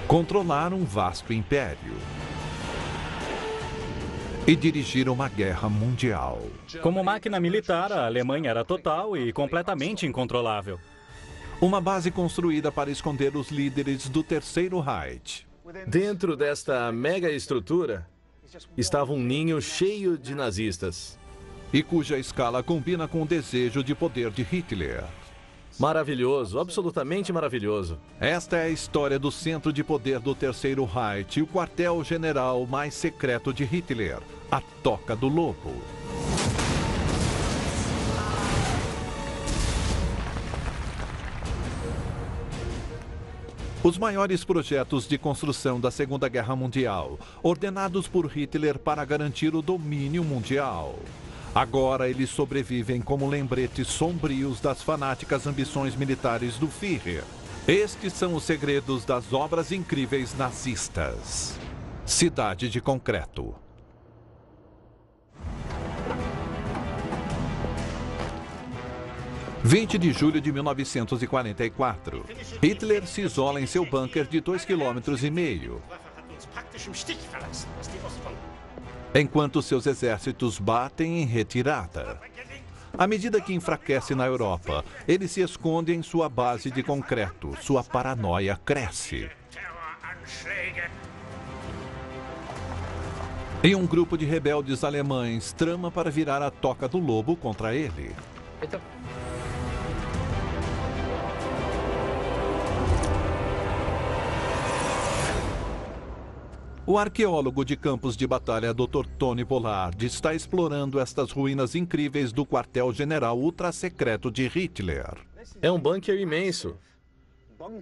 Controlar um vasto império e dirigir uma guerra mundial. Como máquina militar, a Alemanha era total e completamente incontrolável. Uma base construída para esconder os líderes do Terceiro Reich. Dentro desta mega estrutura estava um ninho cheio de nazistas. E cuja escala combina com o desejo de poder de Hitler. Maravilhoso, absolutamente maravilhoso. Esta é a história do centro de poder do Terceiro Reich e o quartel-general mais secreto de Hitler, a Toca do Lobo. Os maiores projetos de construção da Segunda Guerra Mundial, ordenados por Hitler para garantir o domínio mundial. Agora eles sobrevivem como lembretes sombrios das fanáticas ambições militares do Führer. Estes são os segredos das obras incríveis nazistas. Cidade de Concreto. – 20 de julho de 1944. Hitler se isola em seu bunker de 2,5 km. Enquanto seus exércitos batem em retirada. À medida que enfraquece na Europa, ele se esconde em sua base de concreto. Sua paranoia cresce. E um grupo de rebeldes alemães trama para virar a Toca do Lobo contra ele. O arqueólogo de campos de batalha Dr. Tony Pollard está explorando estas ruínas incríveis do quartel-general ultra-secreto de Hitler. É um bunker imenso.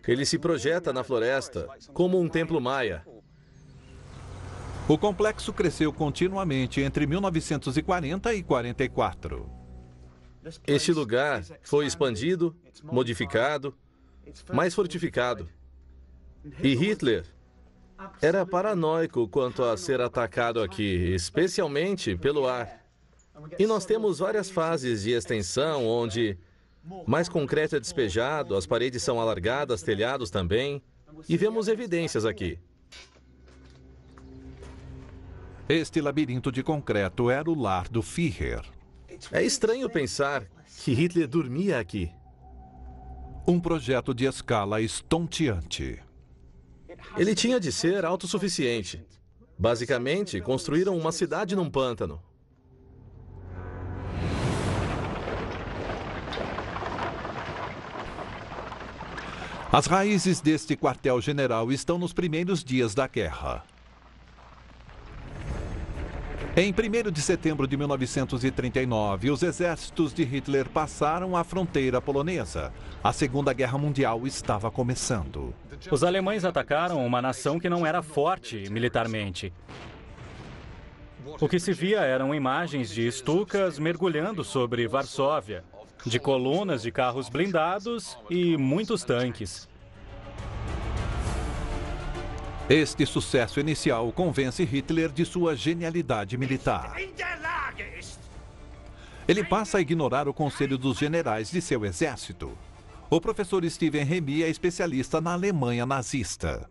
Ele se projeta na floresta como um templo maia. O complexo cresceu continuamente entre 1940 e 44. Este lugar foi expandido, modificado, mais fortificado. E Hitler era paranoico quanto a ser atacado aqui, especialmente pelo ar. E nós temos várias fases de extensão onde mais concreto é despejado, as paredes são alargadas, telhados também, e vemos evidências aqui. Este labirinto de concreto era o lar do Führer. É estranho pensar que Hitler dormia aqui. Um projeto de escala estonteante. Ele tinha de ser autossuficiente. Basicamente, construíram uma cidade num pântano. As raízes deste quartel-general estão nos primeiros dias da guerra. Em 1º de setembro de 1939, os exércitos de Hitler passaram a fronteira polonesa. A Segunda Guerra Mundial estava começando. Os alemães atacaram uma nação que não era forte militarmente. O que se via eram imagens de Stukas mergulhando sobre Varsóvia, de colunas de carros blindados e muitos tanques. Este sucesso inicial convence Hitler de sua genialidade militar. Ele passa a ignorar o conselho dos generais de seu exército. O professor Steven Remy é especialista na Alemanha nazista.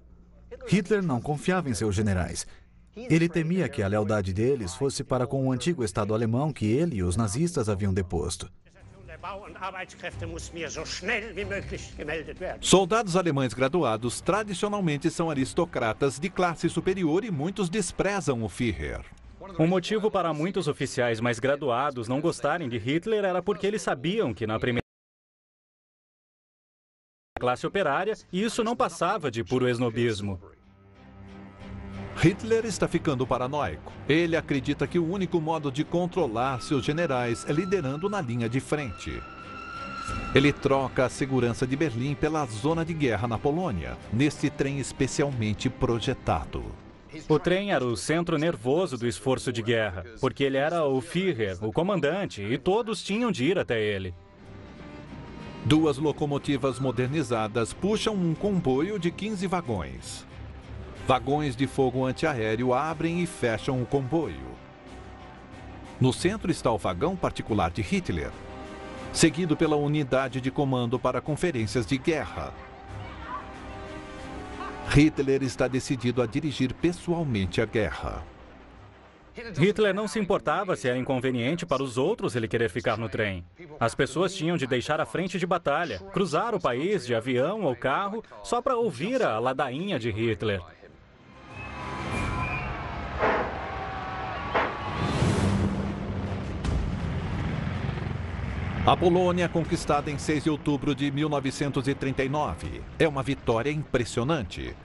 Hitler não confiava em seus generais. Ele temia que a lealdade deles fosse para com o antigo Estado alemão que ele e os nazistas haviam deposto. Soldados alemães graduados tradicionalmente são aristocratas de classe superior e muitos desprezam o Führer. Um motivo para muitos oficiais mais graduados não gostarem de Hitler era porque eles sabiam que na primeira classe operária isso não passava de puro esnobismo. Hitler está ficando paranoico. Ele acredita que o único modo de controlar seus generais é liderando na linha de frente. Ele troca a segurança de Berlim pela zona de guerra na Polônia, nesse trem especialmente projetado. O trem era o centro nervoso do esforço de guerra, porque ele era o Führer, o comandante, e todos tinham de ir até ele. 2 locomotivas modernizadas puxam um comboio de 15 vagões. Vagões de fogo antiaéreo abrem e fecham o comboio. No centro está o vagão particular de Hitler, seguido pela unidade de comando para conferências de guerra. Hitler está decidido a dirigir pessoalmente a guerra. Hitler não se importava se era inconveniente para os outros ele querer ficar no trem. As pessoas tinham de deixar a frente de batalha, cruzar o país de avião ou carro, só para ouvir a ladainha de Hitler. A Polônia, conquistada em 6 de outubro de 1939, é uma vitória impressionante.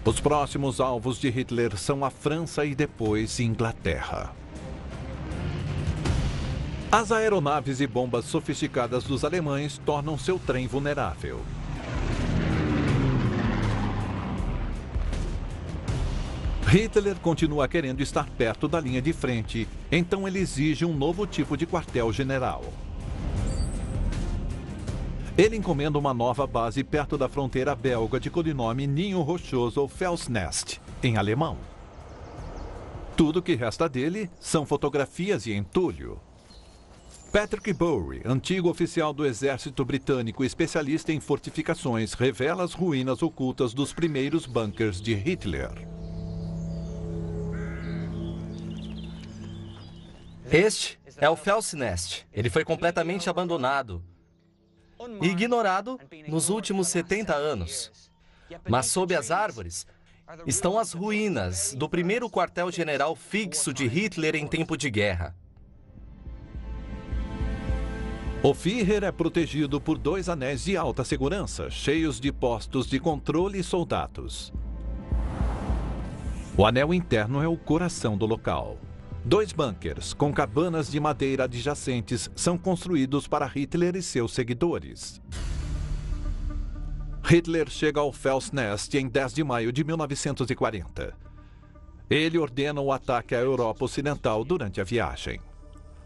Os próximos alvos de Hitler são a França e depois Inglaterra. As aeronaves e bombas sofisticadas dos alemães tornam seu trem vulnerável. Hitler continua querendo estar perto da linha de frente, então ele exige um novo tipo de quartel-general. Ele encomenda uma nova base perto da fronteira belga de codinome Ninho Rochoso ou Felsnest, em alemão. Tudo que resta dele são fotografias e entulho. Patrick Bowery, antigo oficial do exército britânico e especialista em fortificações, revela as ruínas ocultas dos primeiros bunkers de Hitler. Este é o Felsnest. Ele foi completamente abandonado e ignorado nos últimos 70 anos. Mas sob as árvores estão as ruínas do primeiro quartel-general fixo de Hitler em tempo de guerra. O Führer é protegido por 2 anéis de alta segurança, cheios de postos de controle e soldados. O anel interno é o coração do local. 2 bunkers, com cabanas de madeira adjacentes, são construídos para Hitler e seus seguidores. Hitler chega ao Felsnest em 10 de maio de 1940. Ele ordena o ataque à Europa Ocidental durante a viagem.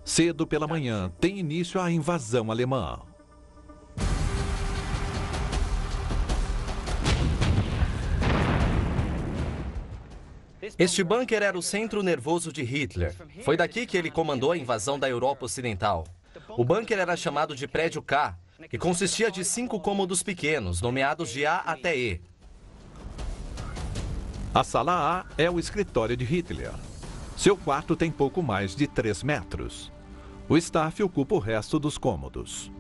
Cedo pela manhã, tem início a invasão alemã. Este bunker era o centro nervoso de Hitler. Foi daqui que ele comandou a invasão da Europa Ocidental. O bunker era chamado de Prédio K e consistia de 5 cômodos pequenos, nomeados de A até E. A sala A é o escritório de Hitler. Seu quarto tem pouco mais de 3 metros. O staff ocupa o resto dos cômodos.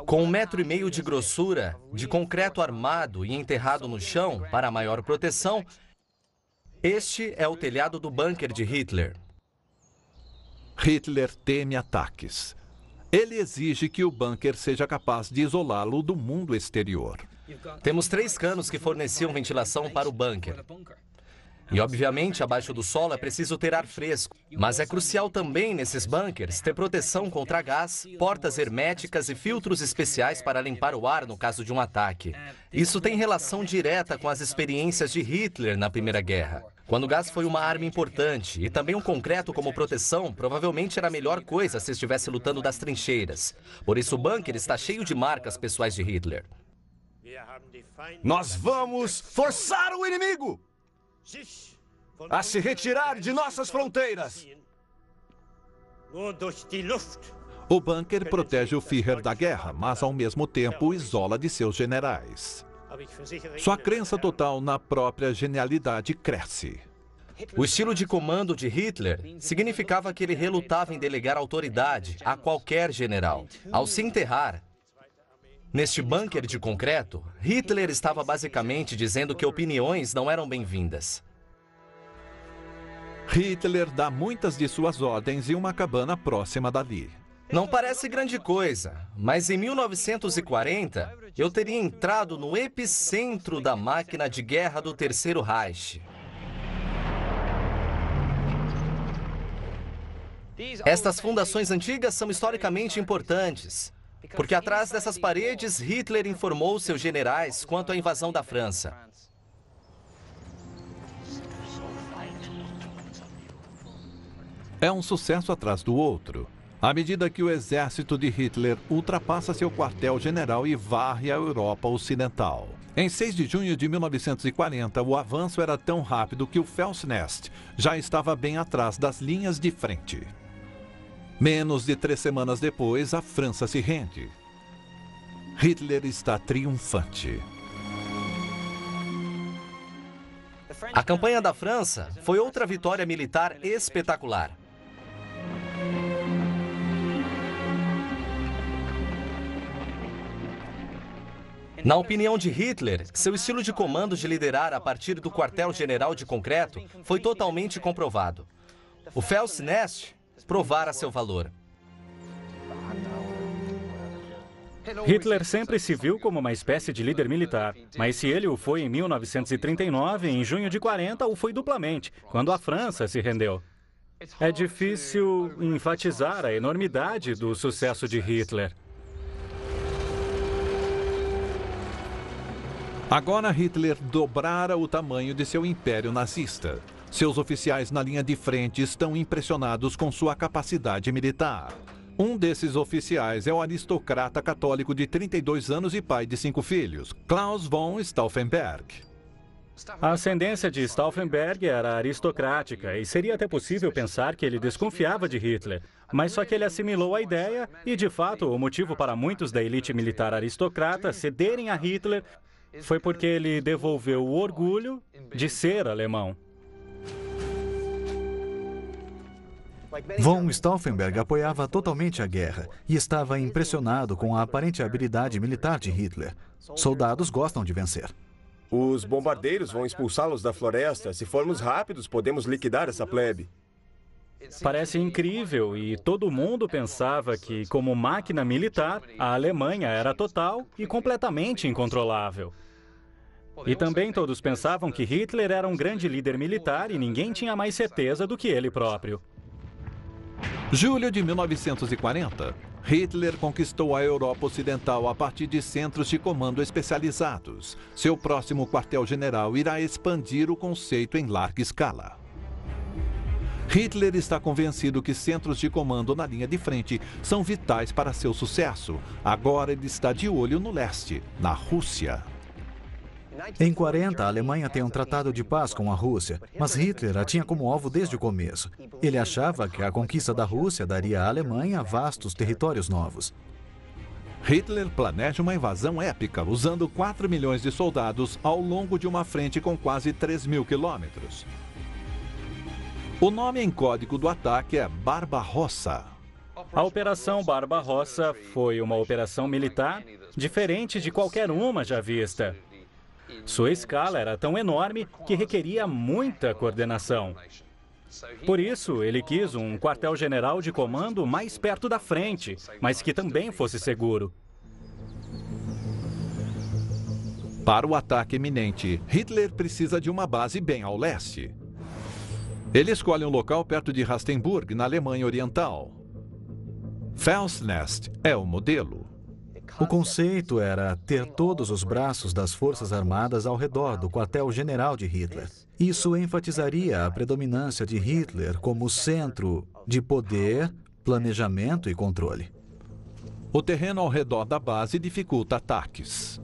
Com 1,5 metros de grossura, de concreto armado e enterrado no chão para maior proteção, este é o telhado do bunker de Hitler. Hitler teme ataques. Ele exige que o bunker seja capaz de isolá-lo do mundo exterior. Temos 3 canos que forneciam ventilação para o bunker. E, obviamente, abaixo do solo é preciso ter ar fresco. Mas é crucial também, nesses bunkers, ter proteção contra gás, portas herméticas e filtros especiais para limpar o ar no caso de um ataque. Isso tem relação direta com as experiências de Hitler na Primeira Guerra. Quando o gás foi uma arma importante e também um concreto como proteção, provavelmente era a melhor coisa se estivesse lutando das trincheiras. Por isso o bunker está cheio de marcas pessoais de Hitler. Nós vamos forçar o inimigo a se retirar de nossas fronteiras. O bunker protege o Führer da guerra, mas ao mesmo tempo o isola de seus generais. Sua crença total na própria genialidade cresce. O estilo de comando de Hitler significava que ele relutava em delegar autoridade a qualquer general. Ao se enterrar neste bunker de concreto, Hitler estava basicamente dizendo que opiniões não eram bem-vindas. Hitler dá muitas de suas ordens em uma cabana próxima dali. Não parece grande coisa, mas em 1940, eu teria entrado no epicentro da máquina de guerra do Terceiro Reich. Estas fundações antigas são historicamente importantes, porque atrás dessas paredes, Hitler informou seus generais quanto à invasão da França. É um sucesso atrás do outro. À medida que o exército de Hitler ultrapassa seu quartel-general e varre a Europa Ocidental. Em 6 de junho de 1940, o avanço era tão rápido que o Felsnest já estava bem atrás das linhas de frente. Menos de 3 semanas depois, a França se rende. Hitler está triunfante. A campanha da França foi outra vitória militar espetacular. Na opinião de Hitler, seu estilo de comando de liderar a partir do quartel-general de concreto foi totalmente comprovado. O Felsnest provara seu valor. Hitler sempre se viu como uma espécie de líder militar, mas se ele o foi em 1939, em junho de 40 o foi duplamente, quando a França se rendeu. É difícil enfatizar a enormidade do sucesso de Hitler. Agora Hitler dobrara o tamanho de seu império nazista. Seus oficiais na linha de frente estão impressionados com sua capacidade militar. Um desses oficiais é o aristocrata católico de 32 anos e pai de 5 filhos, Klaus von Stauffenberg. A ascendência de Stauffenberg era aristocrática e seria até possível pensar que ele desconfiava de Hitler. Mas só que ele assimilou a ideia e, de fato, o motivo para muitos da elite militar aristocrata cederem a Hitler foi porque ele devolveu o orgulho de ser alemão. Von Stauffenberg apoiava totalmente a guerra e estava impressionado com a aparente habilidade militar de Hitler. Soldados gostam de vencer. Os bombardeiros vão expulsá-los da floresta. Se formos rápidos, podemos liquidar essa plebe. Parece incrível e todo mundo pensava que, como máquina militar, a Alemanha era total e completamente incontrolável. E também todos pensavam que Hitler era um grande líder militar e ninguém tinha mais certeza do que ele próprio. Julho de 1940. Hitler conquistou a Europa Ocidental a partir de centros de comando especializados. Seu próximo quartel-general irá expandir o conceito em larga escala. Hitler está convencido que centros de comando na linha de frente são vitais para seu sucesso. Agora ele está de olho no leste, na Rússia. Em 40, a Alemanha tem um tratado de paz com a Rússia, mas Hitler a tinha como alvo desde o começo. Ele achava que a conquista da Rússia daria à Alemanha vastos territórios novos. Hitler planeja uma invasão épica, usando 4 milhões de soldados ao longo de uma frente com quase 3.000 quilômetros. O nome em código do ataque é Barbarossa. A Operação Barbarossa foi uma operação militar diferente de qualquer uma já vista. Sua escala era tão enorme que requeria muita coordenação. Por isso, ele quis um quartel-general de comando mais perto da frente, mas que também fosse seguro. Para o ataque iminente, Hitler precisa de uma base bem ao leste. Ele escolhe um local perto de Rastenburg, na Alemanha Oriental. Felsnest é o modelo. O conceito era ter todos os braços das Forças Armadas ao redor do quartel-general de Hitler. Isso enfatizaria a predominância de Hitler como centro de poder, planejamento e controle. O terreno ao redor da base dificulta ataques.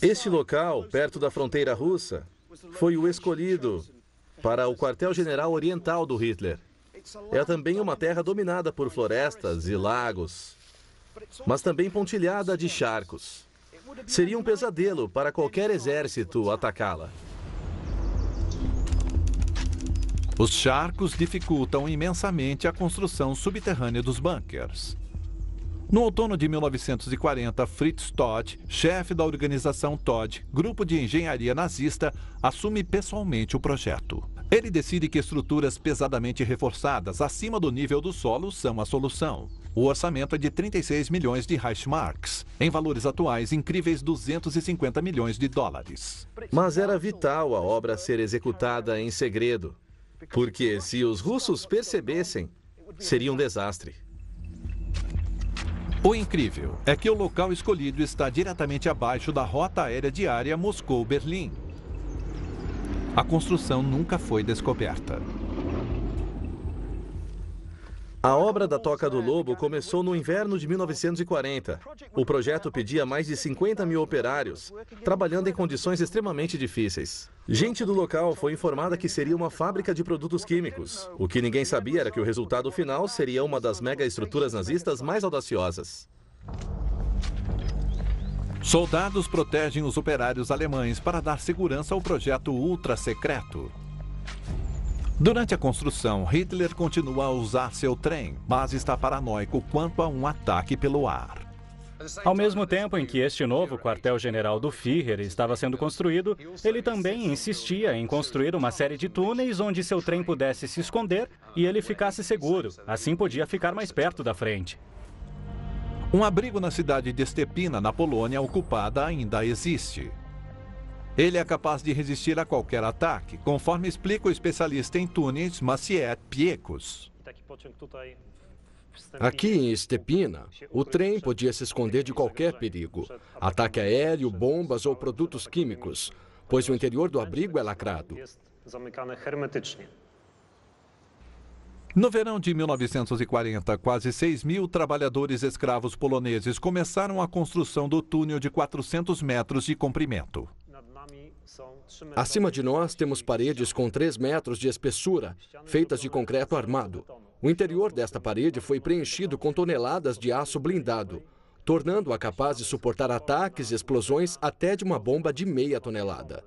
Este local, perto da fronteira russa, foi o escolhido para o quartel-general oriental do Hitler. É também uma terra dominada por florestas e lagos, mas também pontilhada de charcos. Seria um pesadelo para qualquer exército atacá-la. Os charcos dificultam imensamente a construção subterrânea dos bunkers. No outono de 1940, Fritz Todt, chefe da organização Todt, grupo de engenharia nazista, assume pessoalmente o projeto. Ele decide que estruturas pesadamente reforçadas acima do nível do solo são a solução. O orçamento é de 36 milhões de Reichsmarks, em valores atuais incríveis 250 milhões de dólares. Mas era vital a obra ser executada em segredo, porque se os russos percebessem, seria um desastre. O incrível é que o local escolhido está diretamente abaixo da rota aérea diária Moscou-Berlim. A construção nunca foi descoberta. A obra da Toca do Lobo começou no inverno de 1940. O projeto pedia mais de 50 mil operários, trabalhando em condições extremamente difíceis. Gente do local foi informada que seria uma fábrica de produtos químicos. O que ninguém sabia era que o resultado final seria uma das megaestruturas nazistas mais audaciosas. Soldados protegem os operários alemães para dar segurança ao projeto ultra-secreto. Durante a construção, Hitler continua a usar seu trem, mas está paranoico quanto a um ataque pelo ar. Ao mesmo tempo em que este novo quartel-general do Führer estava sendo construído, ele também insistia em construir uma série de túneis onde seu trem pudesse se esconder e ele ficasse seguro. Assim podia ficar mais perto da frente. Um abrigo na cidade de Stepina, na Polônia ocupada, ainda existe. Ele é capaz de resistir a qualquer ataque, conforme explica o especialista em túneis Maciej Piekos. Aqui em Stepina, o trem podia se esconder de qualquer perigo, ataque aéreo, bombas ou produtos químicos, pois o interior do abrigo é lacrado. No verão de 1940, quase 6.000 trabalhadores escravos poloneses começaram a construção do túnel de 400 metros de comprimento. Acima de nós temos paredes com 3 metros de espessura, feitas de concreto armado. O interior desta parede foi preenchido com toneladas de aço blindado, tornando-a capaz de suportar ataques e explosões até de uma bomba de meia tonelada.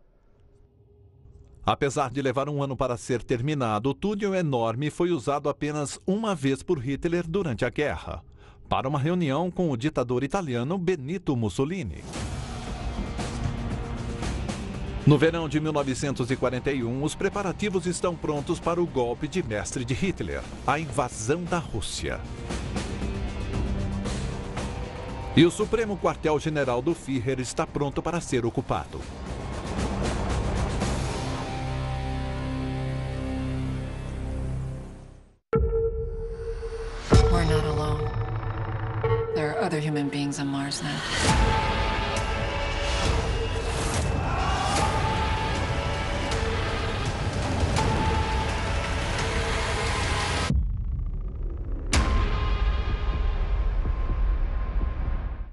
Apesar de levar um ano para ser terminado, o túnel enorme foi usado apenas uma vez por Hitler durante a guerra, para uma reunião com o ditador italiano Benito Mussolini. No verão de 1941, os preparativos estão prontos para o golpe de mestre de Hitler, a invasão da Rússia. E o Supremo Quartel-General do Führer está pronto para ser ocupado. We're not alone. There are other human beings on Mars now.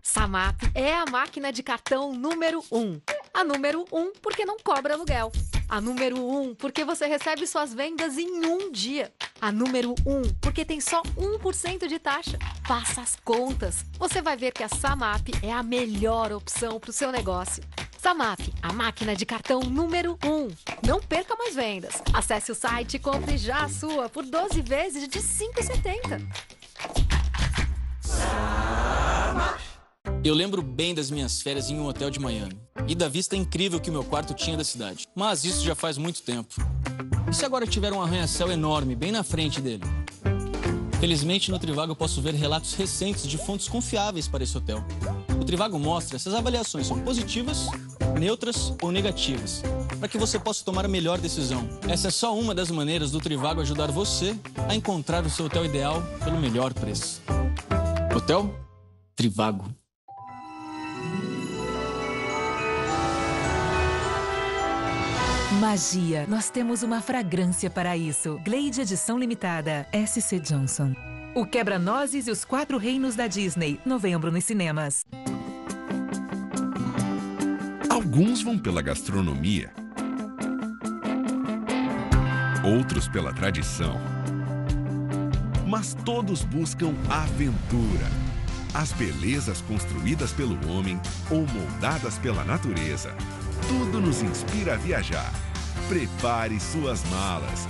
SAMAP é a máquina de cartão número 1. A número 1 porque não cobra aluguel. A número 1 porque você recebe suas vendas em um dia. A número 1 porque tem só 1% de taxa. Faça as contas. Você vai ver que a SAMAP é a melhor opção para o seu negócio. SAMAP, a máquina de cartão número 1. Não perca mais vendas. Acesse o site e compre já a sua por 12 vezes de R$ 5,70. Eu lembro bem das minhas férias em um hotel de Miami e da vista incrível que o meu quarto tinha da cidade. Mas isso já faz muito tempo. E se agora tiver um arranha-céu enorme bem na frente dele? Felizmente, no Trivago eu posso ver relatos recentes de fontes confiáveis para esse hotel. O Trivago mostra se as avaliações são positivas, neutras ou negativas, para que você possa tomar a melhor decisão. Essa é só uma das maneiras do Trivago ajudar você a encontrar o seu hotel ideal pelo melhor preço. Hotel Trivago. Magia. Nós temos uma fragrância para isso. Glade Edição Limitada. SC Johnson. O Quebra-Nozes e os 4 Reinos da Disney. Novembro nos cinemas. Alguns vão pela gastronomia. Outros pela tradição. Mas todos buscam aventura. As belezas construídas pelo homem ou moldadas pela natureza. Tudo nos inspira a viajar. Prepare suas malas.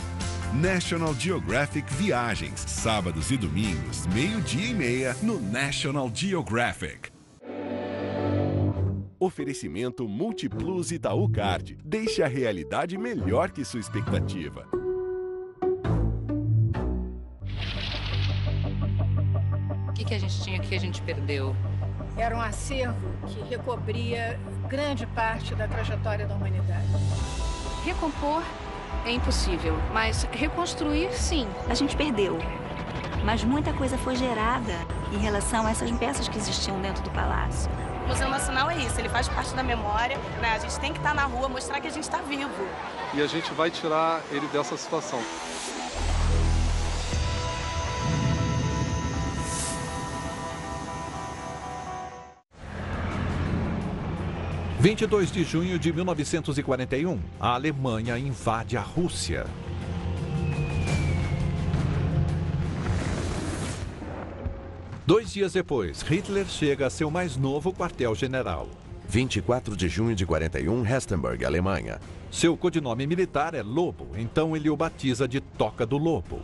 National Geographic Viagens. Sábados e domingos, 12:30 no National Geographic. Oferecimento Multiplus Itaú Card. Deixe a realidade melhor que sua expectativa. O que a gente tinha que a gente perdeu? Era um acervo que recobria grande parte da trajetória da humanidade. Recompor é impossível, mas reconstruir, sim. A gente perdeu, mas muita coisa foi gerada em relação a essas peças que existiam dentro do palácio. O Museu Nacional é isso, ele faz parte da memória, né? A gente tem que estar na rua, mostrar que a gente está vivo. E a gente vai tirar ele dessa situação. 22 de junho de 1941, a Alemanha invade a Rússia. Dois dias depois, Hitler chega a seu mais novo quartel-general. 24 de junho de 41, Rastenburg, Alemanha. Seu codinome militar é Lobo, então ele o batiza de Toca do Lobo.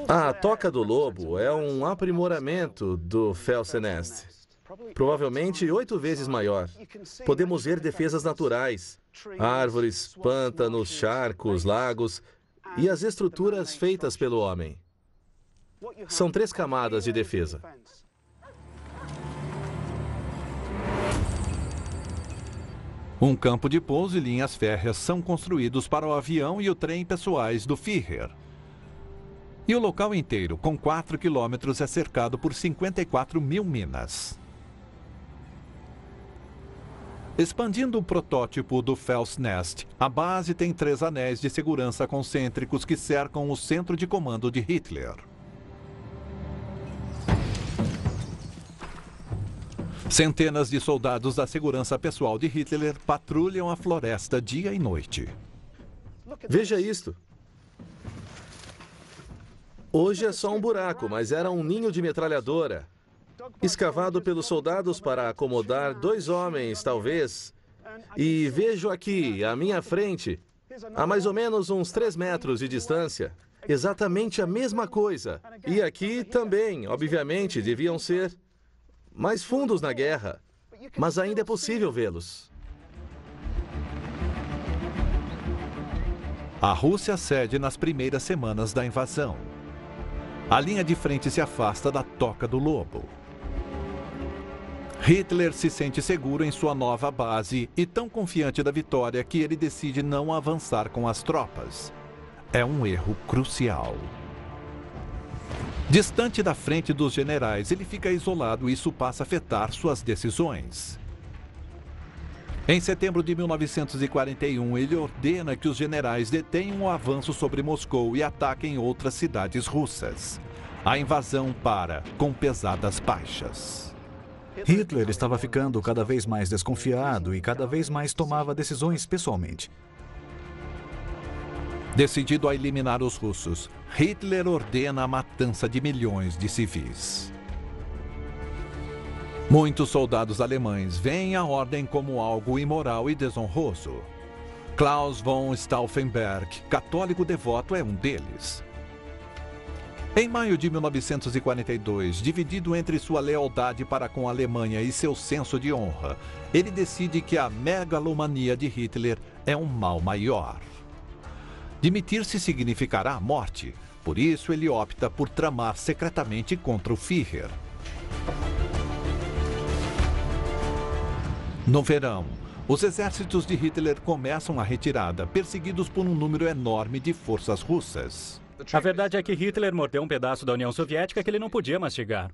A Toca do Lobo é um aprimoramento do Felsenest. Provavelmente 8 vezes maior. Podemos ver defesas naturais, árvores, pântanos, charcos, lagos e as estruturas feitas pelo homem. São 3 camadas de defesa. Um campo de pouso e linhas férreas são construídos para o avião e o trem pessoais do Führer. E o local inteiro, com 4 quilômetros, é cercado por 54 mil minas. Expandindo o protótipo do Felsnest, a base tem 3 anéis de segurança concêntricos que cercam o centro de comando de Hitler. Centenas de soldados da segurança pessoal de Hitler patrulham a floresta dia e noite. Veja isto. Hoje é só um buraco, mas era um ninho de metralhadora, escavado pelos soldados para acomodar 2 homens, talvez. E vejo aqui, à minha frente, a mais ou menos uns 3 metros de distância, exatamente a mesma coisa. E aqui também, obviamente, deviam ser mais fundos na guerra, mas ainda é possível vê-los. A Rússia cede nas primeiras semanas da invasão. A linha de frente se afasta da Toca do Lobo. Hitler se sente seguro em sua nova base e tão confiante da vitória que ele decide não avançar com as tropas. É um erro crucial. Distante da frente dos generais, ele fica isolado e isso passa a afetar suas decisões. Em setembro de 1941, ele ordena que os generais detenham o avanço sobre Moscou e ataquem outras cidades russas. A invasão para com pesadas baixas. Hitler estava ficando cada vez mais desconfiado e cada vez mais tomava decisões pessoalmente. Decidido a eliminar os russos, Hitler ordena a matança de milhões de civis. Muitos soldados alemães veem a ordem como algo imoral e desonroso. Klaus von Stauffenberg, católico devoto, é um deles. Em maio de 1942, dividido entre sua lealdade para com a Alemanha e seu senso de honra, ele decide que a megalomania de Hitler é um mal maior. Demitir-se significará a morte, por isso ele opta por tramar secretamente contra o Führer. No verão, os exércitos de Hitler começam a retirada, perseguidos por um número enorme de forças russas. A verdade é que Hitler mordeu um pedaço da União Soviética que ele não podia mastigar.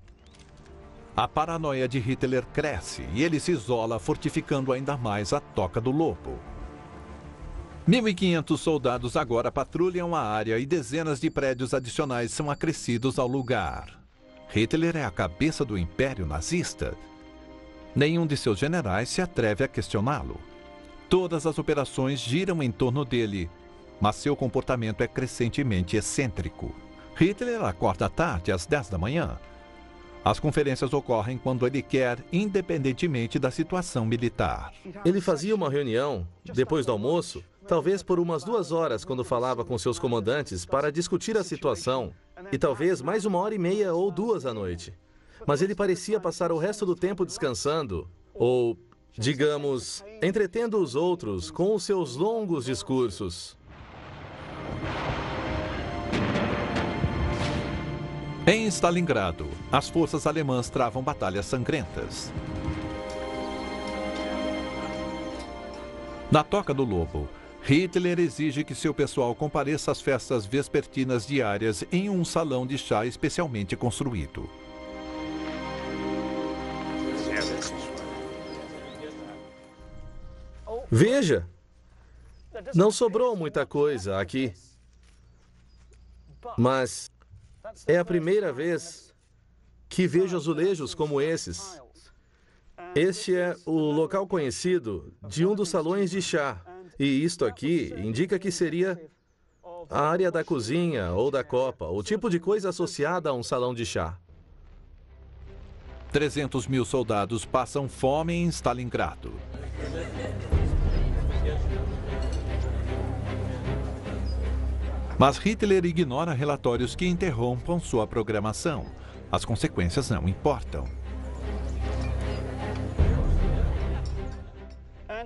A paranoia de Hitler cresce e ele se isola, fortificando ainda mais a Toca do Lobo. 1.500 soldados agora patrulham a área e dezenas de prédios adicionais são acrescidos ao lugar. Hitler é a cabeça do Império Nazista. Nenhum de seus generais se atreve a questioná-lo. Todas as operações giram em torno dele, mas seu comportamento é crescentemente excêntrico. Hitler acorda tarde, às 10 da manhã. As conferências ocorrem quando ele quer, independentemente da situação militar. Ele fazia uma reunião, depois do almoço, talvez por umas 2 horas, quando falava com seus comandantes para discutir a situação, e talvez mais 1h30 ou 2 à noite. Mas ele parecia passar o resto do tempo descansando, ou, digamos, entretendo os outros com os seus longos discursos. Em Stalingrado, as forças alemãs travam batalhas sangrentas. Na Toca do Lobo, Hitler exige que seu pessoal compareça às festas vespertinas diárias em um salão de chá especialmente construído. Veja, não sobrou muita coisa aqui, mas é a primeira vez que vejo azulejos como esses. Este é o local conhecido de um dos salões de chá. E isto aqui indica que seria a área da cozinha ou da copa, o tipo de coisa associada a um salão de chá. 300 mil soldados passam fome em Stalingrado. Mas Hitler ignora relatórios que interrompam sua programação. As consequências não importam.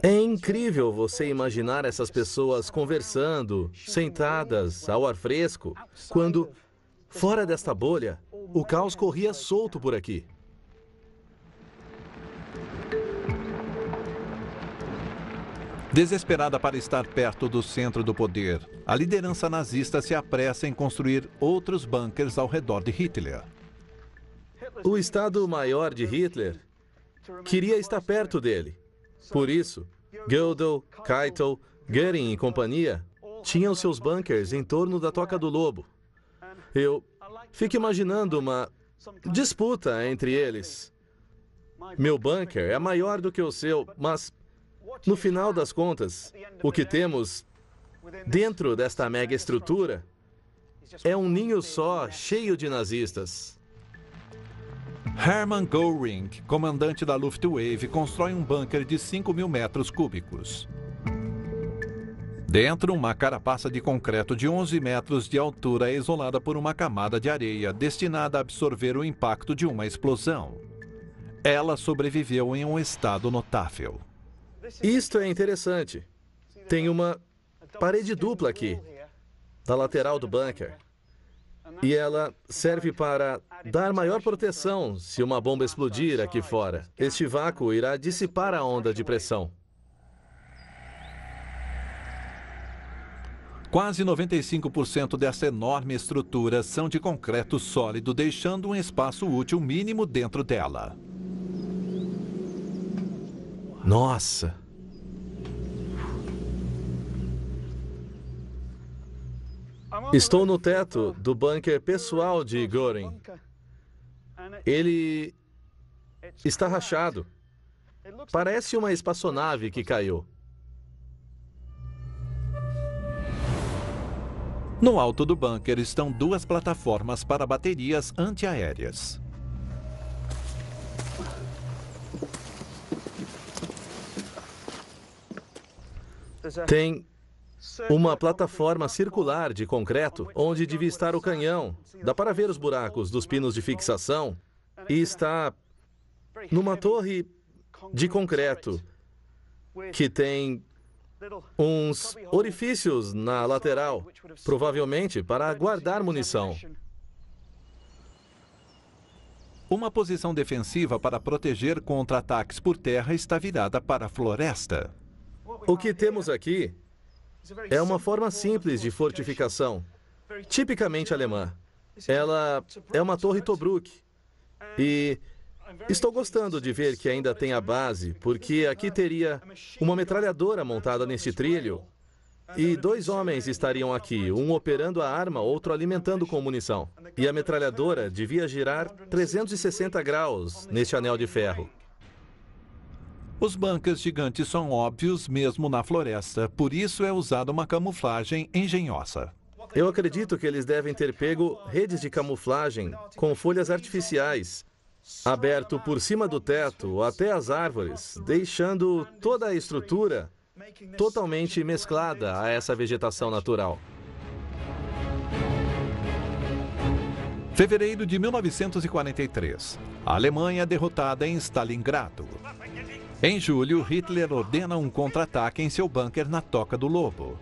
É incrível você imaginar essas pessoas conversando, sentadas, ao ar fresco, quando, fora desta bolha, o caos corria solto por aqui. Desesperada para estar perto do centro do poder, a liderança nazista se apressa em construir outros bunkers ao redor de Hitler. O Estado-Maior de Hitler queria estar perto dele. Por isso, Gödel, Keitel, Göring e companhia tinham seus bunkers em torno da Toca do Lobo. Eu fico imaginando uma disputa entre eles. Meu bunker é maior do que o seu, mas, no final das contas, o que temos dentro desta mega estrutura é um ninho só, cheio de nazistas. Hermann Göring, comandante da Luftwaffe, constrói um bunker de 5.000 metros cúbicos. Dentro, uma carapaça de concreto de 11 metros de altura é isolada por uma camada de areia destinada a absorver o impacto de uma explosão. Ela sobreviveu em um estado notável. Isto é interessante. Tem uma parede dupla aqui, da lateral do bunker. E ela serve para dar maior proteção se uma bomba explodir aqui fora. Este vácuo irá dissipar a onda de pressão. Quase 95% dessa enorme estrutura são de concreto sólido, deixando um espaço útil mínimo dentro dela. Nossa! Estou no teto do bunker pessoal de Göring. Ele está rachado. Parece uma espaçonave que caiu. No alto do bunker estão duas plataformas para baterias antiaéreas. Tem uma plataforma circular de concreto onde devia estar o canhão. Dá para ver os buracos dos pinos de fixação e está numa torre de concreto que tem uns orifícios na lateral, provavelmente para guardar munição. Uma posição defensiva para proteger contra ataques por terra está virada para a floresta. O que temos aqui é uma forma simples de fortificação, tipicamente alemã. Ela é uma torre Tobruk. E estou gostando de ver que ainda tem a base, porque aqui teria uma metralhadora montada neste trilho e 2 homens estariam aqui, um operando a arma, outro alimentando com munição. E a metralhadora devia girar 360 graus neste anel de ferro. Os bunkers gigantes são óbvios mesmo na floresta, por isso é usada uma camuflagem engenhosa. Eu acredito que eles devem ter pego redes de camuflagem com folhas artificiais, aberto por cima do teto até as árvores, deixando toda a estrutura totalmente mesclada a essa vegetação natural. Fevereiro de 1943. A Alemanha é derrotada em Stalingrado. Em julho, Hitler ordena um contra-ataque em seu bunker na Toca do Lobo.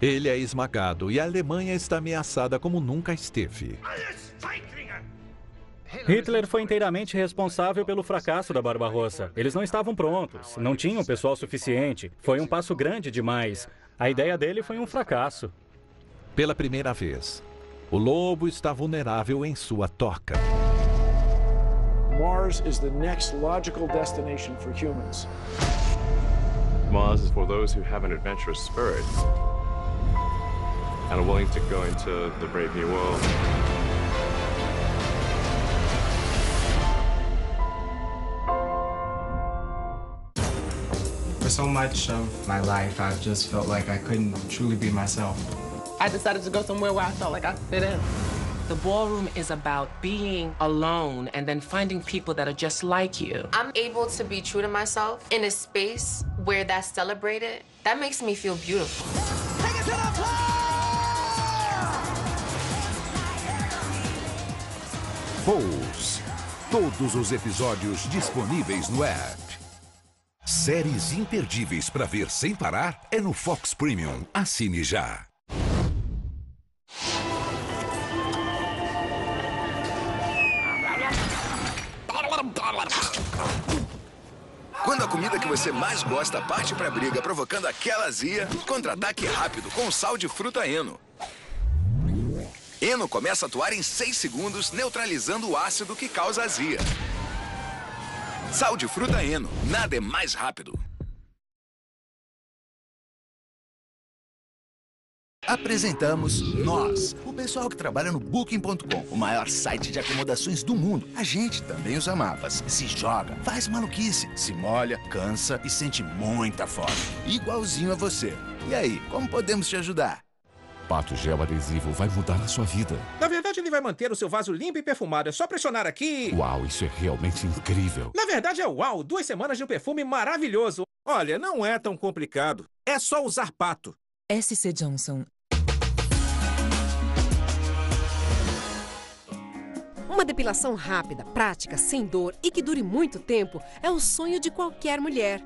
Ele é esmagado e a Alemanha está ameaçada como nunca esteve. Hitler foi inteiramente responsável pelo fracasso da Barbarossa. Eles não estavam prontos, não tinham pessoal suficiente. Foi um passo grande demais. A ideia dele foi um fracasso. Pela primeira vez, o lobo está vulnerável em sua toca. Mars is the next logical destination for humans. Mars is for those who have an adventurous spirit and are willing to go into the brave new world. so much of my life, I've just felt like I couldn't truly be myself. I decided to go somewhere where I felt like I fit in. The ballroom is about being alone and then finding people that are just like you. I'm able to be true to myself in a space where that's celebrated. That makes me feel beautiful. Take it to the floor! Pose. Todos os episódios disponíveis no app. Séries imperdíveis para ver sem parar é no Fox Premium. Assine já. Quando a comida que você mais gosta parte pra briga, provocando aquela azia, contra-ataque rápido com o sal de fruta Eno. Eno começa a atuar em 6 segundos, neutralizando o ácido que causa azia. Sal de fruta Eno, nada é mais rápido. Apresentamos nós, o pessoal que trabalha no Booking.com, o maior site de acomodações do mundo. A gente também usa mapas, se joga, faz maluquice, se molha, cansa e sente muita fome. Igualzinho a você. E aí, como podemos te ajudar? Pato Gel Adesivo vai mudar a sua vida. Na verdade, ele vai manter o seu vaso limpo e perfumado. É só pressionar aqui. Uau, isso é realmente incrível. Na verdade, é uau. 2 semanas de um perfume maravilhoso. Olha, não é tão complicado. É só usar Pato. SC Johnson. Uma depilação rápida, prática, sem dor e que dure muito tempo é o sonho de qualquer mulher.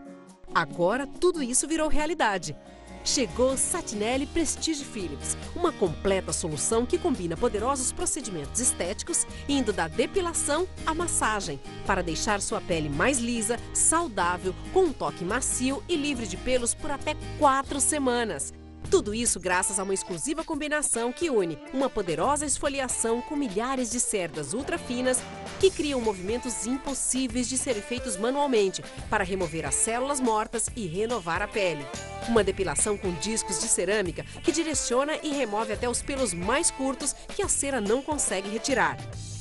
Agora, tudo isso virou realidade. Chegou Satinelli Prestige Philips, uma completa solução que combina poderosos procedimentos estéticos, indo da depilação à massagem, para deixar sua pele mais lisa, saudável, com um toque macio e livre de pelos por até 4 semanas. Tudo isso graças a uma exclusiva combinação que une uma poderosa esfoliação com milhares de cerdas ultra finas que criam movimentos impossíveis de serem feitos manualmente para remover as células mortas e renovar a pele. Uma depilação com discos de cerâmica que direciona e remove até os pelos mais curtos que a cera não consegue retirar.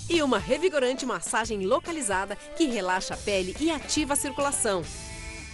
E uma revigorante massagem localizada que relaxa a pele e ativa a circulação.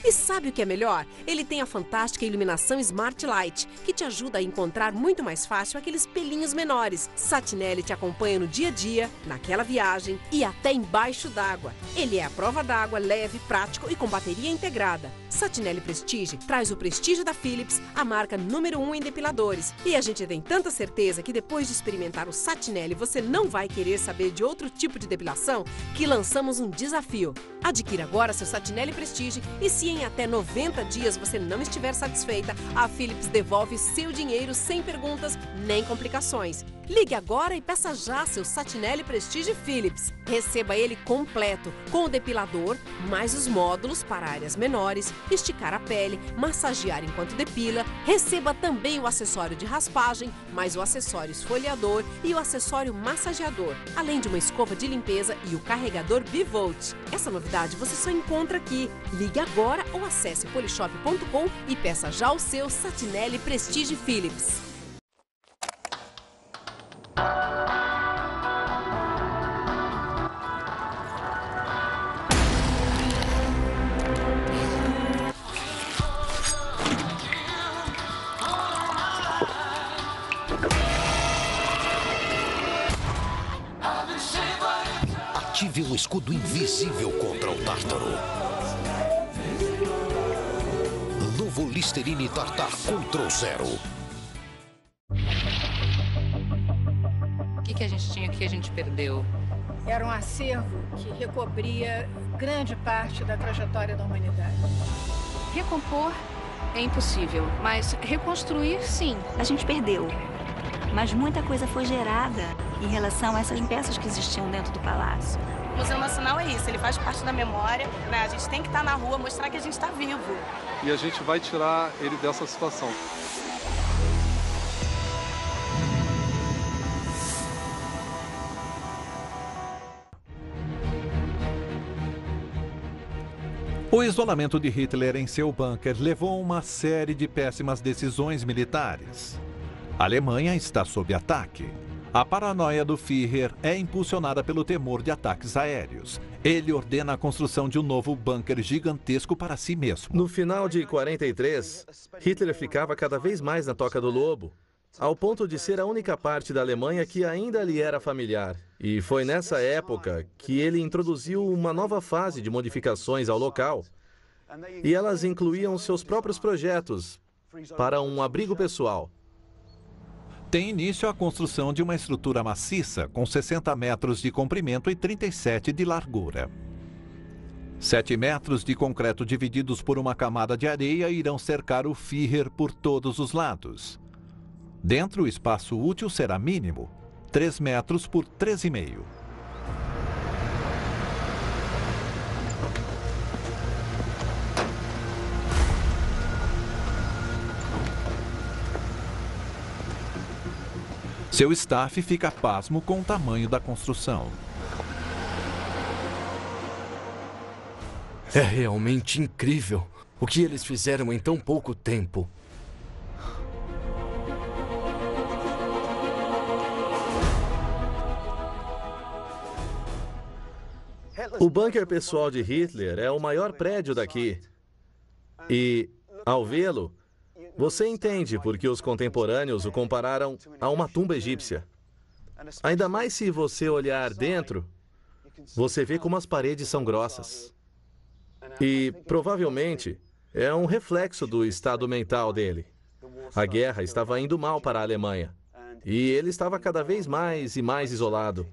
E sabe o que é melhor? Ele tem a fantástica iluminação Smart Light, que te ajuda a encontrar muito mais fácil aqueles pelinhos menores. Satinelli te acompanha no dia a dia, naquela viagem e até embaixo d'água. Ele é a prova d'água, leve, prático e com bateria integrada. Satinelli Prestige traz o prestígio da Philips, a marca número 1 em depiladores. E a gente tem tanta certeza que depois de experimentar o Satinelli você não vai querer saber de outro tipo de depilação, que lançamos um desafio. Adquira agora seu Satinelli Prestige e se em até 90 dias você não estiver satisfeita, a Philips devolve seu dinheiro sem perguntas nem complicações. Ligue agora e peça já seu Satinelli Prestige Philips. Receba ele completo, com o depilador, mais os módulos para áreas menores, esticar a pele, massagear enquanto depila. Receba também o acessório de raspagem, mais o acessório esfoliador e o acessório massageador, além de uma escova de limpeza e o carregador Bivolt. Essa novidade você só encontra aqui. Ligue agora ou acesse polishop.com e peça já o seu Satinelli Prestige Philips. Ative um escudo invisível contra o Tártaro. Novo Listerine Tartar Control Zero. O que a gente tinha, o que a gente perdeu? Era um acervo que recobria grande parte da trajetória da humanidade. Recompor é impossível, mas reconstruir, sim. A gente perdeu, mas muita coisa foi gerada em relação a essas peças que existiam dentro do palácio. O Museu Nacional é isso, ele faz parte da memória, né? A gente tem que estar na rua, mostrar que a gente está vivo. E a gente vai tirar ele dessa situação. O isolamento de Hitler em seu bunker levou a uma série de péssimas decisões militares. A Alemanha está sob ataque. A paranoia do Führer é impulsionada pelo temor de ataques aéreos. Ele ordena a construção de um novo bunker gigantesco para si mesmo. No final de 43, Hitler ficava cada vez mais na Toca do Lobo, ao ponto de ser a única parte da Alemanha que ainda lhe era familiar. E foi nessa época que ele introduziu uma nova fase de modificações ao local, e elas incluíam seus próprios projetos para um abrigo pessoal. Tem início a construção de uma estrutura maciça com 60 metros de comprimento e 37 de largura. 7 metros de concreto divididos por uma camada de areia irão cercar o Führer por todos os lados. Dentro, o espaço útil será mínimo, 3 metros por 3,5. Seu staff fica pasmo com o tamanho da construção. É realmente incrível o que eles fizeram em tão pouco tempo. O bunker pessoal de Hitler é o maior prédio daqui. E, ao vê-lo, você entende por que os contemporâneos o compararam a uma tumba egípcia. Ainda mais se você olhar dentro, você vê como as paredes são grossas. E, provavelmente, é um reflexo do estado mental dele. A guerra estava indo mal para a Alemanha. E ele estava cada vez mais e mais isolado.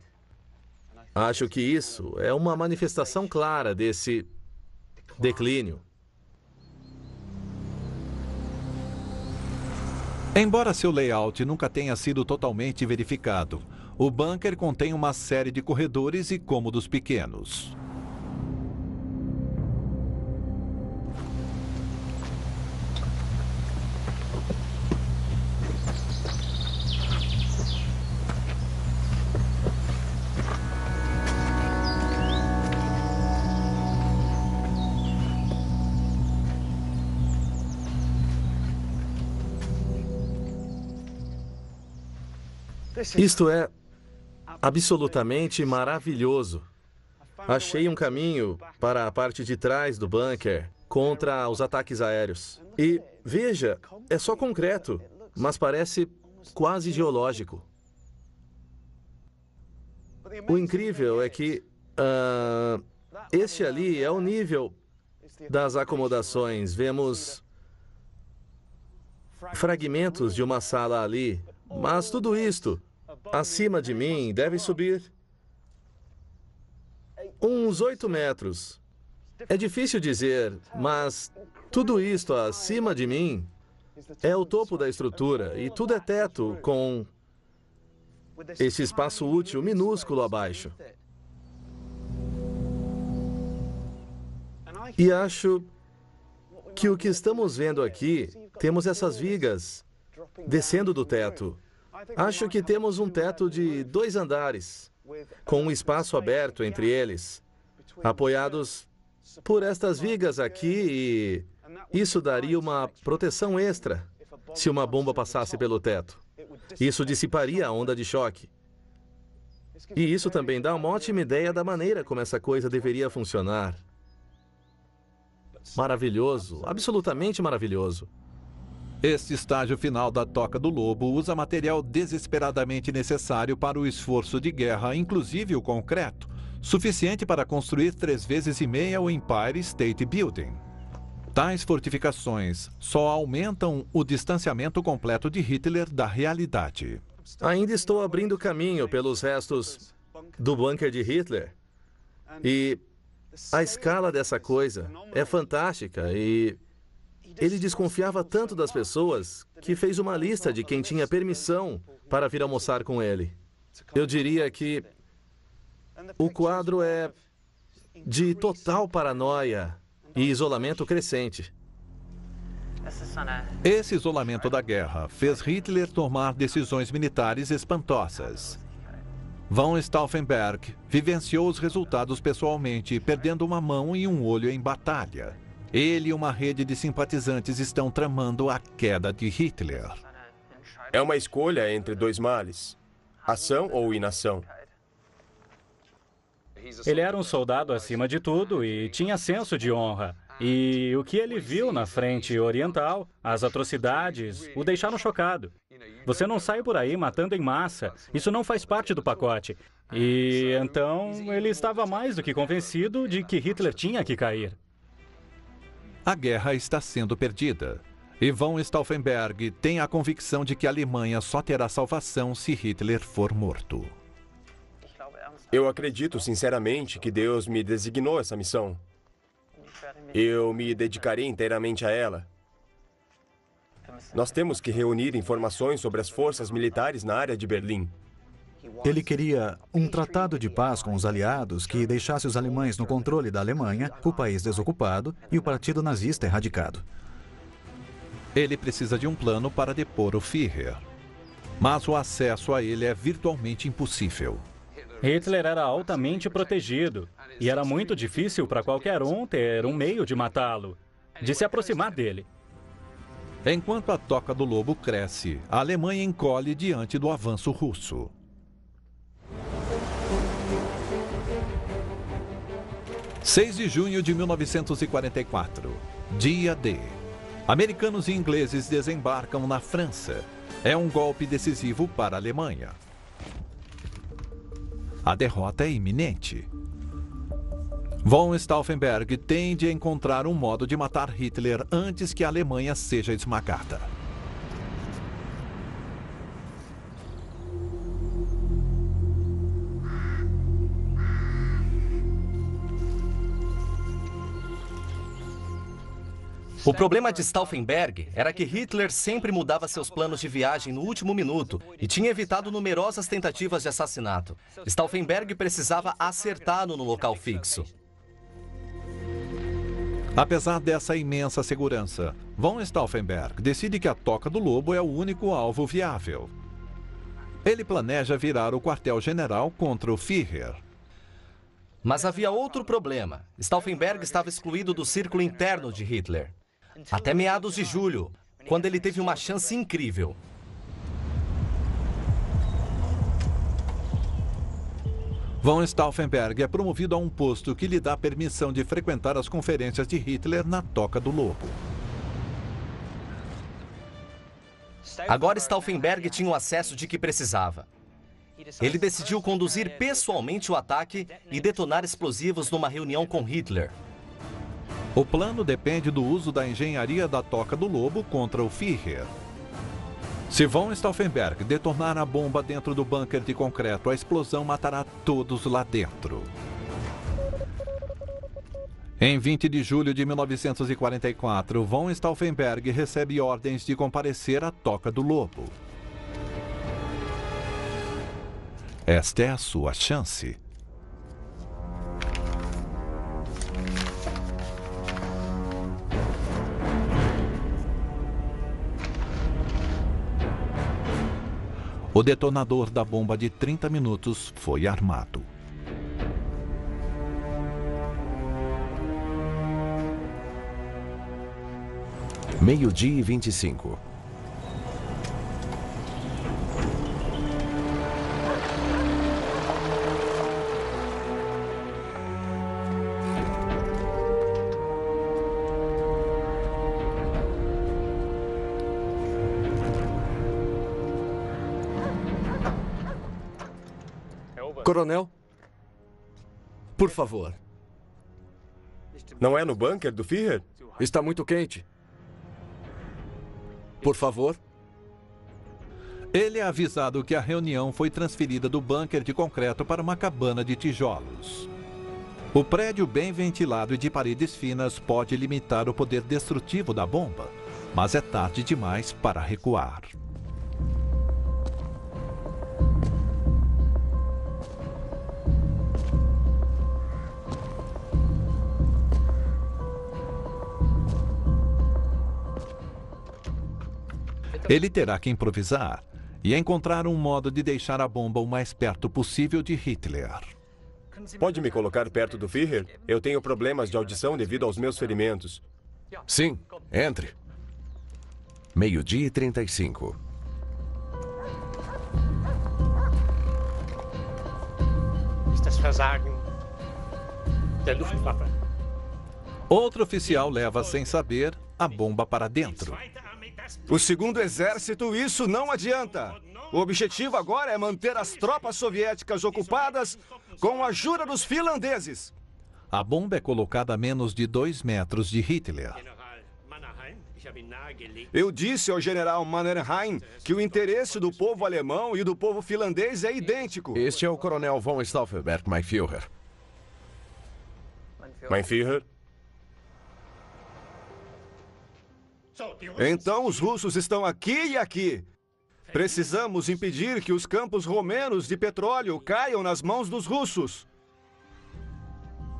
Acho que isso é uma manifestação clara desse declínio. Embora seu layout nunca tenha sido totalmente verificado, o bunker contém uma série de corredores e cômodos pequenos. Isto é absolutamente maravilhoso. Achei um caminho para a parte de trás do bunker contra os ataques aéreos. E, veja, é só concreto, mas parece quase geológico. O incrível é que este ali é o nível das acomodações. Vemos fragmentos de uma sala ali, mas tudo isto acima de mim deve subir uns 8 metros. É difícil dizer, mas tudo isto acima de mim é o topo da estrutura e tudo é teto com esse espaço útil minúsculo abaixo. E acho que o que estamos vendo aqui, temos essas vigas descendo do teto. Acho que temos um teto de 2 andares, com um espaço aberto entre eles, apoiados por estas vigas aqui, e isso daria uma proteção extra se uma bomba passasse pelo teto. Isso dissiparia a onda de choque. E isso também dá uma ótima ideia da maneira como essa coisa deveria funcionar. Maravilhoso, absolutamente maravilhoso. Este estágio final da Toca do Lobo usa material desesperadamente necessário para o esforço de guerra, inclusive o concreto, suficiente para construir 3,5 vezes o Empire State Building. Tais fortificações só aumentam o distanciamento completo de Hitler da realidade. Ainda estou abrindo caminho pelos restos do bunker de Hitler. E a escala dessa coisa é fantástica e ele desconfiava tanto das pessoas que fez uma lista de quem tinha permissão para vir almoçar com ele. Eu diria que o quadro é de total paranoia e isolamento crescente. Esse isolamento da guerra fez Hitler tomar decisões militares espantosas. Von Stauffenberg vivenciou os resultados pessoalmente, perdendo uma mão e um olho em batalha. Ele e uma rede de simpatizantes estão tramando a queda de Hitler. É uma escolha entre 2 males: ação ou inação. Ele era um soldado acima de tudo e tinha senso de honra. E o que ele viu na frente oriental, as atrocidades, o deixaram chocado. Você não sai por aí matando em massa. Isso não faz parte do pacote. E então ele estava mais do que convencido de que Hitler tinha que cair. A guerra está sendo perdida. E von Stauffenberg tem a convicção de que a Alemanha só terá salvação se Hitler for morto. Eu acredito sinceramente que Deus me designou essa missão. Eu me dedicarei inteiramente a ela. Nós temos que reunir informações sobre as forças militares na área de Berlim. Ele queria um tratado de paz com os aliados que deixasse os alemães no controle da Alemanha, o país desocupado e o partido nazista erradicado. Ele precisa de um plano para depor o Führer. Mas o acesso a ele é virtualmente impossível. Hitler era altamente protegido e era muito difícil para qualquer um ter um meio de matá-lo, de se aproximar dele. Enquanto a Toca do Lobo cresce, a Alemanha encolhe diante do avanço russo. – 6 de junho de 1944, dia D. Americanos e ingleses desembarcam na França. É um golpe decisivo para a Alemanha. A derrota é iminente. Von Stauffenberg tem de encontrar um modo de matar Hitler antes que a Alemanha seja esmagada. O problema de Stauffenberg era que Hitler sempre mudava seus planos de viagem no último minuto e tinha evitado numerosas tentativas de assassinato. Stauffenberg precisava acertá-lo no local fixo. Apesar dessa imensa segurança, von Stauffenberg decide que a Toca do Lobo é o único alvo viável. Ele planeja virar o quartel-general contra o Führer. Mas havia outro problema. Stauffenberg estava excluído do círculo interno de Hitler. Até meados de julho, quando ele teve uma chance incrível. Von Stauffenberg é promovido a um posto que lhe dá permissão de frequentar as conferências de Hitler na Toca do Lobo. Agora Stauffenberg tinha o acesso de que precisava. Ele decidiu conduzir pessoalmente o ataque e detonar explosivos numa reunião com Hitler. O plano depende do uso da engenharia da Toca do Lobo contra o Führer. Se von Stauffenberg detonar a bomba dentro do bunker de concreto, a explosão matará todos lá dentro. Em 20 de julho de 1944, von Stauffenberg recebe ordens de comparecer à Toca do Lobo. Esta é a sua chance. O detonador da bomba de 30 minutos foi armado. Meio-dia e 25. Coronel, por favor. Não é no bunker do Führer? Está muito quente. Por favor. Ele é avisado que a reunião foi transferida do bunker de concreto para uma cabana de tijolos. O prédio bem ventilado e de paredes finas pode limitar o poder destrutivo da bomba, mas é tarde demais para recuar. Ele terá que improvisar e encontrar um modo de deixar a bomba o mais perto possível de Hitler. Pode me colocar perto do Führer? Eu tenho problemas de audição devido aos meus ferimentos. Sim, entre. Meio-dia e 35. Ist das Versagen Outro oficial leva, sem saber, a bomba para dentro. O segundo exército, isso não adianta. O objetivo agora é manter as tropas soviéticas ocupadas com a ajuda dos finlandeses. A bomba é colocada a menos de 2 metros de Hitler. Eu disse ao general Mannerheim que o interesse do povo alemão e do povo finlandês é idêntico. Este é o coronel von Stauffenberg, mein Führer. Mein Führer? Então os russos estão aqui e aqui. Precisamos impedir que os campos romenos de petróleo caiam nas mãos dos russos.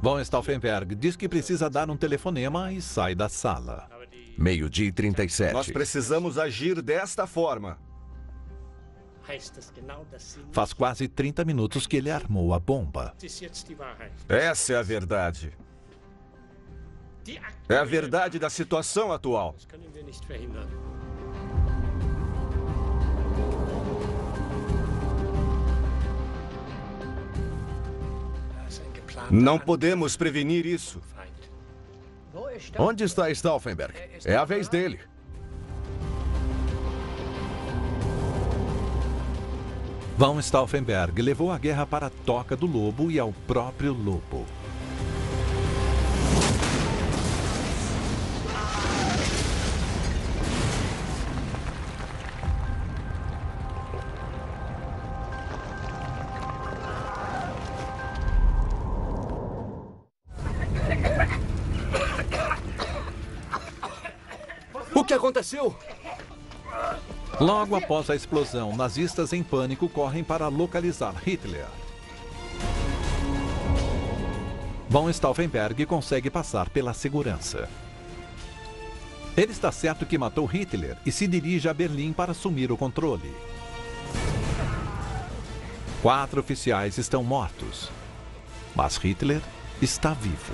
Von Stauffenberg diz que precisa dar um telefonema e sai da sala. 12h37. Nós precisamos agir desta forma. Faz quase 30 minutos que ele armou a bomba. Essa é a verdade. É a verdade da situação atual. Não podemos prevenir isso. Onde está Stauffenberg? É a vez dele. Von Stauffenberg levou a guerra para a Toca do Lobo e ao próprio lobo. O que aconteceu? Logo após a explosão, nazistas em pânico correm para localizar Hitler. Von Stauffenberg consegue passar pela segurança. Ele está certo que matou Hitler e se dirige a Berlim para assumir o controle. 4 oficiais estão mortos, mas Hitler está vivo.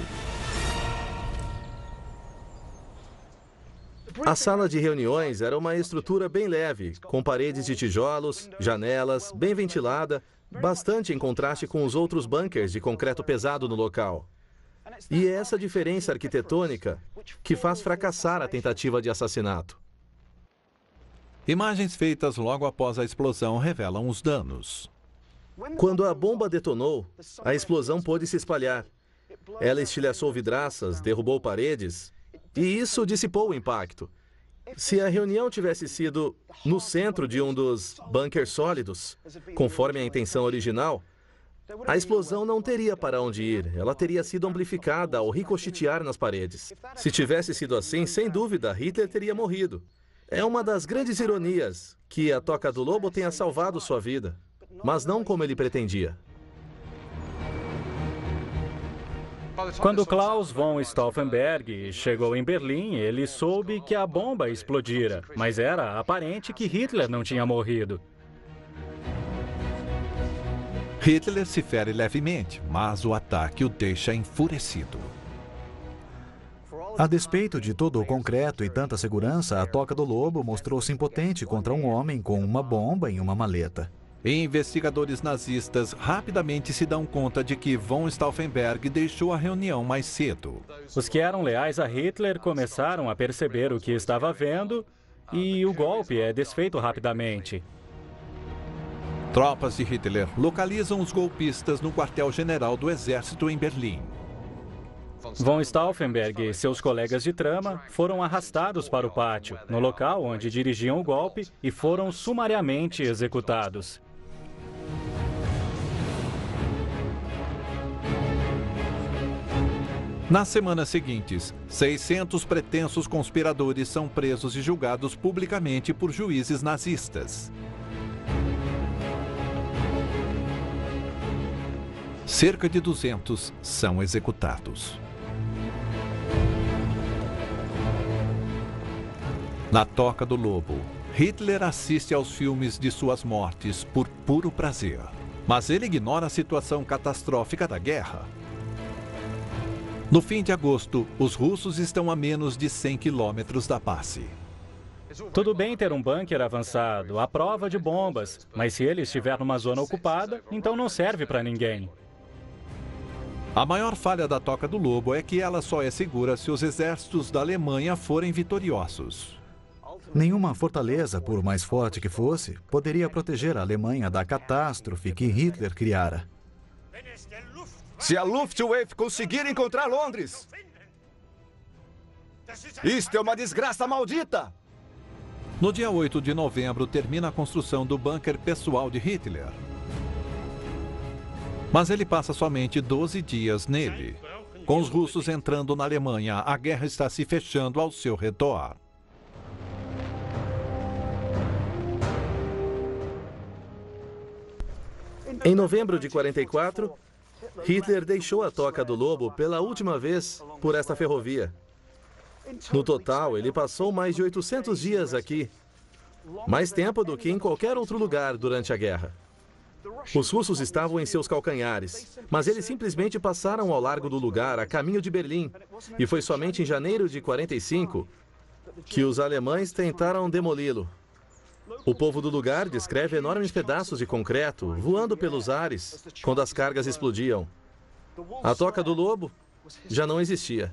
A sala de reuniões era uma estrutura bem leve, com paredes de tijolos, janelas, bem ventilada, bastante em contraste com os outros bunkers de concreto pesado no local. E é essa diferença arquitetônica que faz fracassar a tentativa de assassinato. Imagens feitas logo após a explosão revelam os danos. Quando a bomba detonou, a explosão pôde se espalhar. Ela estilhaçou vidraças, derrubou paredes, e isso dissipou o impacto. Se a reunião tivesse sido no centro de um dos bunkers sólidos, conforme a intenção original, a explosão não teria para onde ir. Ela teria sido amplificada ao ricochetear nas paredes. Se tivesse sido assim, sem dúvida, Hitler teria morrido. É uma das grandes ironias que a Toca do Lobo tenha salvado sua vida, mas não como ele pretendia. Quando Klaus von Stauffenberg chegou em Berlim, ele soube que a bomba explodira, mas era aparente que Hitler não tinha morrido. Hitler se fere levemente, mas o ataque o deixa enfurecido. A despeito de todo o concreto e tanta segurança, a Toca do Lobo mostrou-se impotente contra um homem com uma bomba em uma maleta. Investigadores nazistas rapidamente se dão conta de que von Stauffenberg deixou a reunião mais cedo. Os que eram leais a Hitler começaram a perceber o que estava vendo e o golpe é desfeito rapidamente. Tropas de Hitler localizam os golpistas no quartel-general do exército em Berlim. Von Stauffenberg e seus colegas de trama foram arrastados para o pátio, no local onde dirigiam o golpe, e foram sumariamente executados. Nas semanas seguintes, 600 pretensos conspiradores são presos e julgados publicamente por juízes nazistas. Cerca de 200 são executados. Na Toca do Lobo, Hitler assiste aos filmes de suas mortes por puro prazer. Mas ele ignora a situação catastrófica da guerra. No fim de agosto, os russos estão a menos de 100 quilômetros da base. Tudo bem ter um bunker avançado, à prova de bombas, mas se ele estiver numa zona ocupada, então não serve para ninguém. A maior falha da Toca do Lobo é que ela só é segura se os exércitos da Alemanha forem vitoriosos. Nenhuma fortaleza, por mais forte que fosse, poderia proteger a Alemanha da catástrofe que Hitler criara. Se a Luftwaffe conseguir encontrar Londres, isto é uma desgraça maldita! No dia 8 de novembro, termina a construção do bunker pessoal de Hitler. Mas ele passa somente 12 dias nele. Com os russos entrando na Alemanha, a guerra está se fechando ao seu redor. Em novembro de 44, Hitler deixou a Toca do Lobo pela última vez por esta ferrovia. No total, ele passou mais de 800 dias aqui, mais tempo do que em qualquer outro lugar durante a guerra. Os russos estavam em seus calcanhares, mas eles simplesmente passaram ao largo do lugar, a caminho de Berlim. E foi somente em janeiro de 45 que os alemães tentaram demoli-lo. O povo do lugar descreve enormes pedaços de concreto voando pelos ares quando as cargas explodiam. A Toca do Lobo já não existia.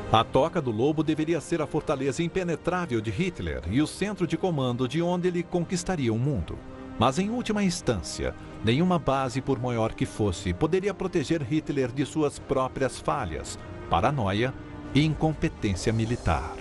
A Toca do Lobo deveria ser a fortaleza impenetrável de Hitler e o centro de comando de onde ele conquistaria o mundo. Mas, em última instância, nenhuma base, por maior que fosse, poderia proteger Hitler de suas próprias falhas, paranoia e incompetência militar.